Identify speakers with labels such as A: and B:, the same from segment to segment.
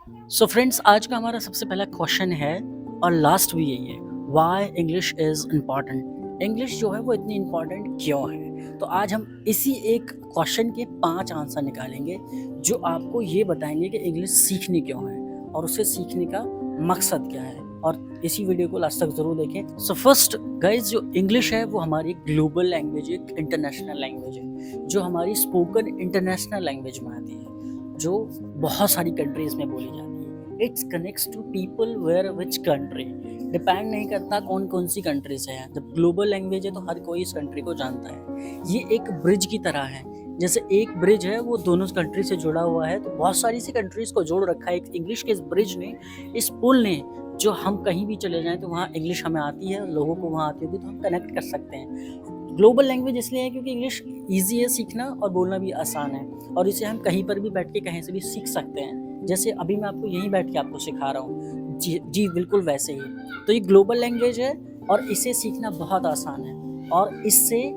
A: So friends, आज का हमारा सबसे पहला क्वेश्चन है और लास्ट भी यही है, why English is important. English जो है वो इतनी इम्पॉर्टेंट क्यों है। तो आज हम इसी एक क्वेश्चन के 5 आंसर निकालेंगे जो आपको ये बताएंगे कि इंग्लिश सीखनी क्यों है और उसे सीखने का मकसद क्या है। और इसी वीडियो को लास्ट तक ज़रूर देखें। सो फर्स्ट गाइज, जो इंग्लिश है वो हमारी ग्लोबल लैंग्वेज, एक इंटरनेशनल लैंग्वेज है जो हमारी स्पोकन इंटरनेशनल लैंग्वेज में आती है, जो बहुत सारी कंट्रीज में बोली जाती है। Its connects to people where which country, depend नहीं करता कौन कौन सी कंट्री से है। जब ग्लोबल लैंग्वेज है तो हर कोई इस कंट्री को जानता है। ये एक ब्रिज की तरह है, जैसे एक ब्रिज है वो दोनों कंट्री से जुड़ा हुआ है, तो बहुत सारी सी कंट्रीज को जोड़ रखा है इंग्लिश के इस ब्रिज ने, इस पुल ने। जो हम कहीं भी चले जाएं तो वहाँ इंग्लिश हमें आती है, लोगों को वहाँ आती होगी तो हम कनेक्ट कर सकते हैं। ग्लोबल लैंग्वेज इसलिए है क्योंकि इंग्लिश ईजी है सीखना और बोलना भी आसान है, और इसे हम कहीं पर भी बैठ के कहीं से भी सीख सकते हैं। जैसे अभी मैं आपको यहीं बैठ के आपको सिखा रहा हूँ, जी बिल्कुल वैसे ही। तो ये ग्लोबल लैंग्वेज है और इसे सीखना बहुत आसान है, और इससे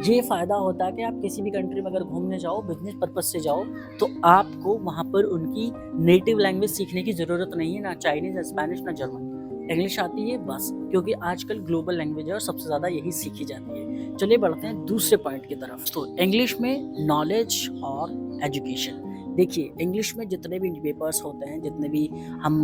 A: ये फ़ायदा होता है कि आप किसी भी कंट्री में अगर घूमने जाओ, बिजनेस पर्पज से जाओ, तो आपको वहाँ पर उनकी नेटिव लैंग्वेज सीखने की ज़रूरत नहीं है, ना चाइनीज़, ना स्पेनिश, ना जर्मन। इंग्लिश आती है बस, क्योंकि आजकल ग्लोबल लैंग्वेज है और सबसे ज़्यादा यही सीखी जाती है। चलिए बढ़ते हैं दूसरे पॉइंट की तरफ। तो इंग्लिश में नॉलेज और एजुकेशन। देखिए, इंग्लिश में जितने भी पेपर्स होते हैं, जितने भी हम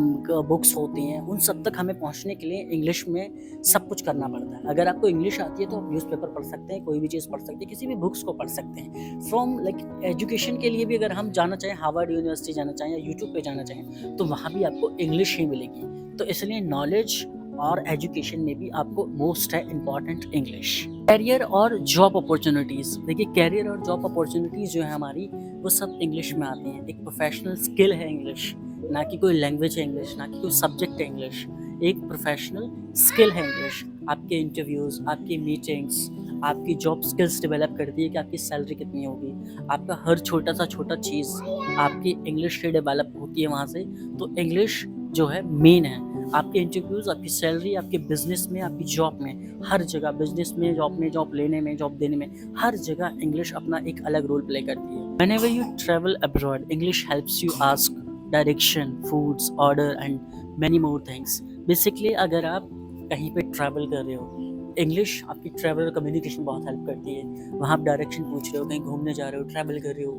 A: बुक्स होती हैं, उन सब तक हमें पहुंचने के लिए इंग्लिश में सब कुछ करना पड़ता है। अगर आपको इंग्लिश आती है तो आप न्यूज़पेपर पढ़ सकते हैं, कोई भी चीज़ पढ़ सकते हैं, किसी भी बुक्स को पढ़ सकते हैं। फ्रॉम लाइक एजुकेशन के लिए भी अगर हम जाना चाहें, हार्वर्ड यूनिवर्सिटी जाना चाहें या यूट्यूब पे जाना चाहें, तो वहाँ भी आपको इंग्लिश ही मिलेगी। तो इसलिए नॉलेज और एजुकेशन में भी आपको मोस्ट है इम्पॉर्टेंट इंग्लिश। कैरियर और जॉब अपॉर्चुनिटीज़। देखिए, कैरियर और जॉब अपॉर्चुनिटीज़ जो है हमारी, वो सब इंग्लिश में आती हैं। एक प्रोफेशनल स्किल है इंग्लिश, ना कि कोई लैंग्वेज है इंग्लिश, ना कि कोई सब्जेक्ट है इंग्लिश। एक प्रोफेशनल स्किल है इंग्लिश। आपके इंटरव्यूज़, आपकी मीटिंग्स, आपकी जॉब स्किल्स डेवलप करती है कि आपकी सैलरी कितनी होगी। आपका हर छोटा सा छोटा चीज़ आपकी इंग्लिश से डेवलप होती है वहाँ से। तो इंग्लिश जो है मेन है। आपके इंटरव्यूज़, आपकी सैलरी, आपके बिजनेस में, आपकी जॉब में, हर जगह, बिजनेस में, जॉब लेने में, जॉब देने में, हर जगह इंग्लिश अपना एक अलग रोल प्ले करती है। Whenever you travel abroad, English helps you ask direction, foods, order and many more things. Basically, अगर आप कहीं पे ट्रैवल कर रहे हो, इंग्लिश आपकी ट्रैवल और कम्युनिकेशन बहुत हेल्प करती है। वहाँ आप डायरेक्शन पूछ रहे हो, कहीं घूमने जा रहे हो, ट्रैवल कर रहे हो,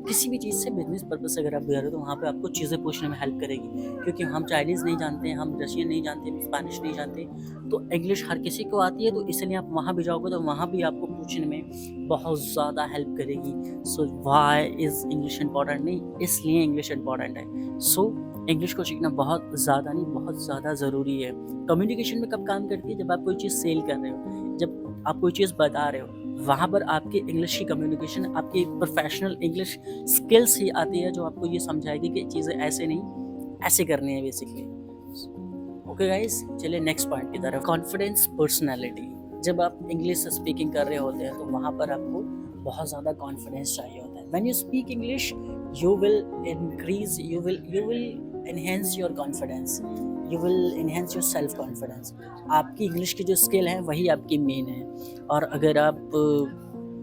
A: किसी भी चीज़ से बिजनेस पर्पज से अगर आप जा रहे हो तो वहाँ पे आपको चीज़ें पूछने में हेल्प करेगी। क्योंकि हम चाइनीज़ नहीं जानते, हम रशियन नहीं जानते, हम स्पेनिश नहीं जानते, तो इंग्लिश हर किसी को आती है। तो इसलिए आप वहाँ भी जाओगे तो वहाँ भी आपको पूछने में बहुत ज़्यादा हेल्प करेगी। सो वाई इज़ इंग्लिश इम्पॉर्टेंट? नहीं, इसलिए इंग्लिश इम्पॉर्टेंट है। सो इंग्लिश को सीखना बहुत ज़्यादा नहीं, बहुत ज़्यादा ज़रूरी है। कम्युनिकेशन में कब काम करती है? जब आप कोई चीज़ सेल कर रहे हो, जब आप कोई चीज़ बता रहे हो, वहाँ पर आपकी इंग्लिश की कम्युनिकेशन, आपकी प्रोफेशनल इंग्लिश स्किल्स ही आती है जो आपको ये समझाएगी कि चीज़ें ऐसे नहीं, ऐसे करनी है बेसिकली। ओके गाइस, चलिए नेक्स्ट पॉइंट की तरफ। Confidence, personality. जब आप इंग्लिश स्पीकिंग कर रहे होते हैं तो वहाँ पर आपको बहुत ज़्यादा कॉन्फिडेंस चाहिए होता है। When you speak English, you will increase, you will enhance your confidence, you will enhance your self confidence. आपकी इंग्लिश की जो स्किल है वही आपकी मेन है। और अगर आप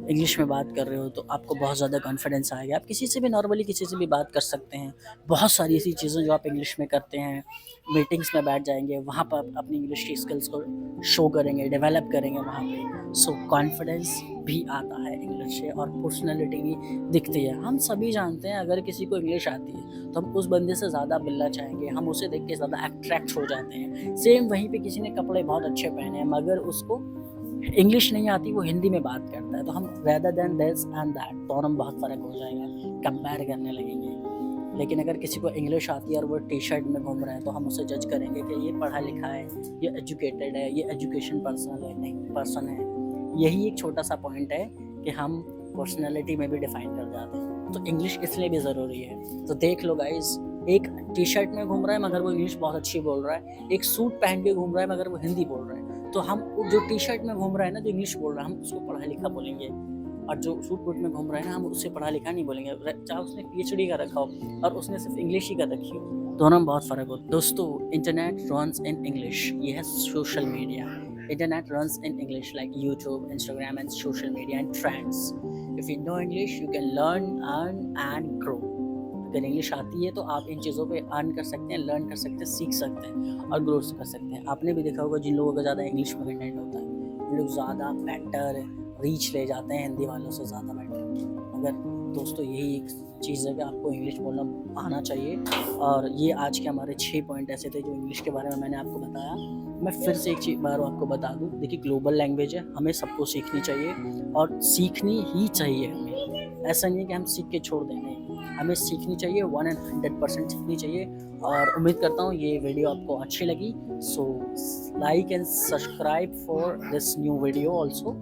A: इंग्लिश में बात कर रहे हो तो आपको बहुत ज़्यादा कॉन्फिडेंस आएगा। आप किसी से भी नॉर्मली किसी से भी बात कर सकते हैं। बहुत सारी ऐसी चीज़ें जो आप इंग्लिश में करते हैं, मीटिंग्स में बैठ जाएंगे, वहाँ पर आप अपनी इंग्लिश की स्किल्स को शो करेंगे, डेवलप करेंगे वहाँ पे। सो कॉन्फिडेंस भी आता है इंग्लिश से, और पर्सनैलिटी भी दिखती है। हम सभी जानते हैं अगर किसी को इंग्लिश आती है तो हम उस बंदे से ज़्यादा मिलना चाहेंगे, हम उसे देख के ज़्यादा अट्रैक्ट हो जाते हैं। सेम वहीं पे किसी ने कपड़े बहुत अच्छे पहने हैं मगर उसको इंग्लिश नहीं आती, वो हिंदी में बात करता है, तो हम rather than this and that, दोनों में बहुत फ़र्क हो जाएगा, कंपेयर करने लगेंगे। लेकिन अगर किसी को इंग्लिश आती है और वो टी शर्ट में घूम रहा है तो हम उसे जज करेंगे कि ये पढ़ा लिखा है, ये एजुकेटेड है, ये एजुकेशन पर्सन है। यही एक छोटा सा पॉइंट है कि हम पर्सनैलिटी में भी डिफाइन कर जाते हैं। तो इंग्लिश इसलिए भी ज़रूरी है। तो देख लो गाइज, एक टी शर्ट में घूम रहा है मगर वो इंग्लिश बहुत अच्छी बोल रहा है, एक सूट पहन के घूम रहा है मगर वो हिंदी बोल रहा है, तो हम जो टी शर्ट में घूम रहा है ना, जो इंग्लिश बोल रहा है, हम उसको पढ़ा लिखा बोलेंगे। और जो सूट बूट में घूम रहा है ना, हम उससे पढ़ा लिखा नहीं बोलेंगे, चाहे उसने पीएचडी का रखा हो और उसने सिर्फ इंग्लिश ही कर रखी हो, दोनों में बहुत फ़र्क होता है। दोस्तों, इंटरनेट रन्स इन इंग्लिश, ये है social media. Internet runs in English like YouTube, Instagram and social media and trends. If you know English, you can learn, earn and grow. अगर इंग्लिश आती है तो आप इन चीज़ों पे अर्न कर सकते हैं, लर्न कर सकते हैं, सीख सकते हैं और ग्रो कर सकते हैं। आपने भी देखा होगा जिन लोगों का ज़्यादा इंग्लिश में कंटेंट होता है, वो लोग ज़्यादा बेटर रीच ले जाते हैं हिंदी वालों से ज़्यादा बेटर। मगर दोस्तों यही एक चीज़ है कि आपको इंग्लिश बोलना आना चाहिए। और ये आज के हमारे 6 पॉइंट ऐसे थे जो इंग्लिश के बारे में मैंने आपको बताया। मैं फिर से एक चीज़ बार आपको बता दूँ, देखिए ग्लोबल लैंग्वेज है, हमें सबको सीखनी चाहिए और सीखनी ही चाहिए हमें। ऐसा नहीं है कि हम सीख के छोड़ दें, नहीं, हमें सीखनी चाहिए, 100% सीखनी चाहिए। और उम्मीद करता हूँ ये वीडियो आपको अच्छी लगी। So like and subscribe for this new video also.